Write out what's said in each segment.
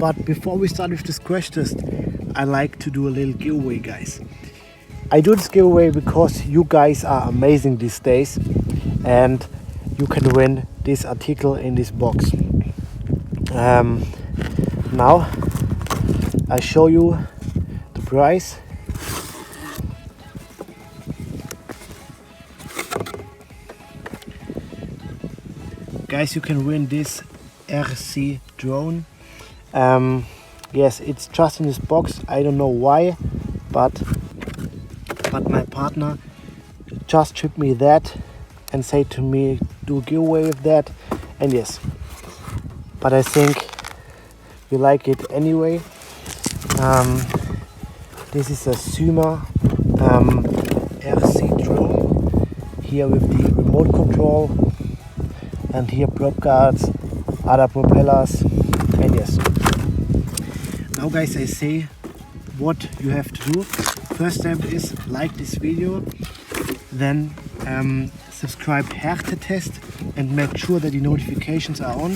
But before we start with this crash test, I like to do a little giveaway, guys. I do this giveaway because you guys are amazing these days, and you can win this article in this box. Now I show you the prize. Guys, you can win this RC drone. Yes, it's just in this box. I don't know why, but my partner just shipped me that and said to me, do a giveaway with that. And yes, but I think you like it anyway. This is a Syma RC drone, here with the remote control, and here prop guards, other propellers, and yes. Now guys, I say what you have to do. First step is like this video, then subscribe Wirte test and make sure that the notifications are on.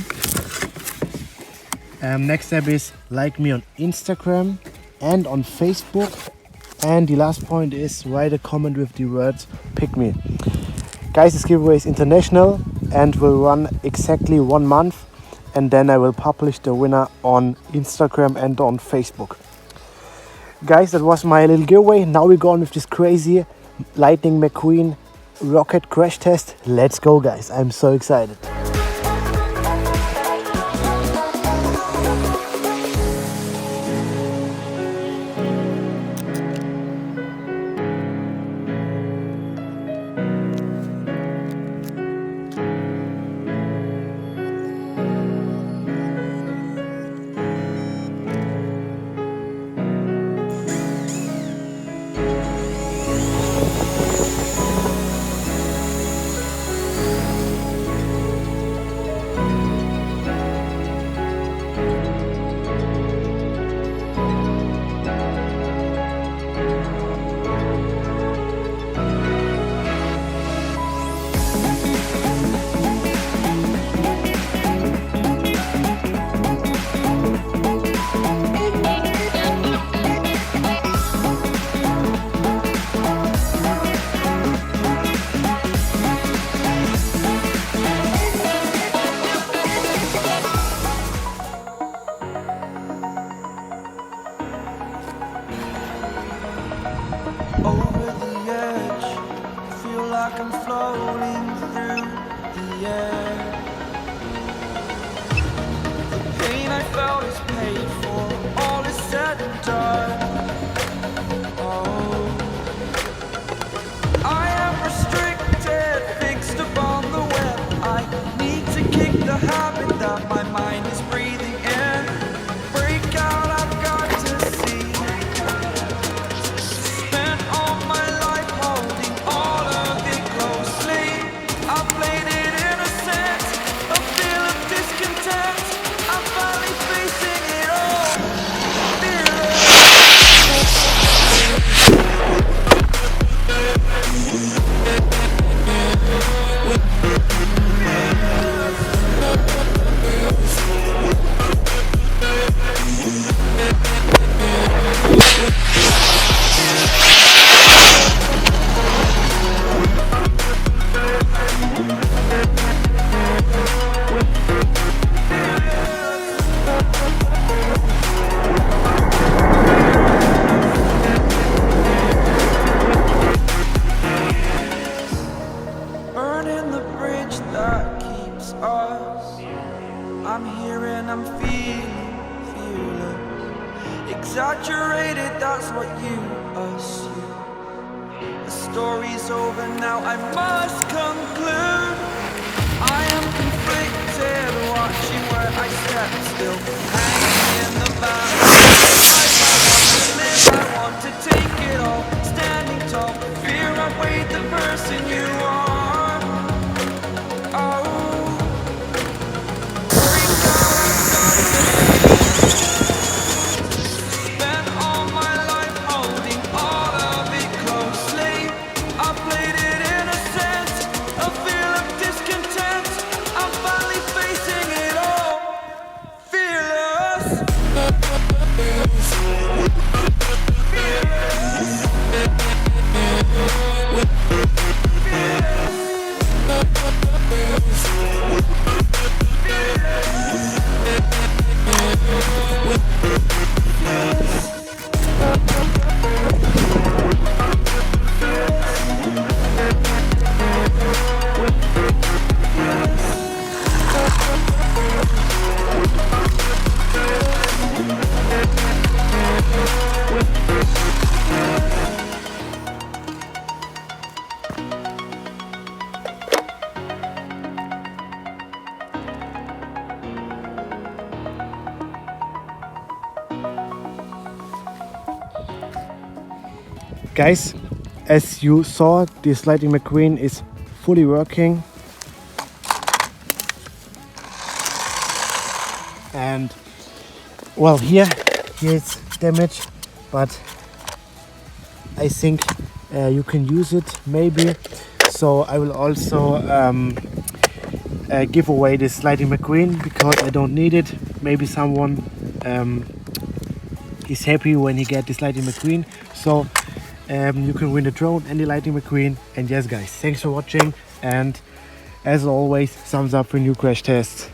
Next step is like me on Instagram and on Facebook, and the last point is write a comment with the words pick me. Guys, this giveaway is international and will run exactly 1 month, and then I will publish the winner on Instagram and on Facebook. Guys, that was my little giveaway. Now we go on with this crazy Lightning McQueen rocket crash test. Let's go, guys. I'm so excited. Over the edge, I feel like I'm floating through the air. The pain I felt is paid for, all is said and done. Oh, I am restricted, fixed upon the web. I need to kick the habit that my mind is breathing in. Break out, I've got to see. I'm here and I'm feeling exaggerated, that's what you assume. The story's over now, I must conclude. I am conflicted, watching where I step still, hanging in the balance. I want to take it all, standing tall. Fear I weighed the person you are. Oh, spent all my life holding all of it closely. I played it innocent, a feel of discontent. I'm finally facing it all, fearless. Guys, as you saw, this Lightning McQueen is fully working. And well, here it's damaged, but I think you can use it maybe. So I will also give away this Lightning McQueen because I don't need it. Maybe someone is happy when he get this Lightning McQueen. So you can win the drone and the Lightning McQueen. And yes guys, thanks for watching, and as always, thumbs up for new crash tests.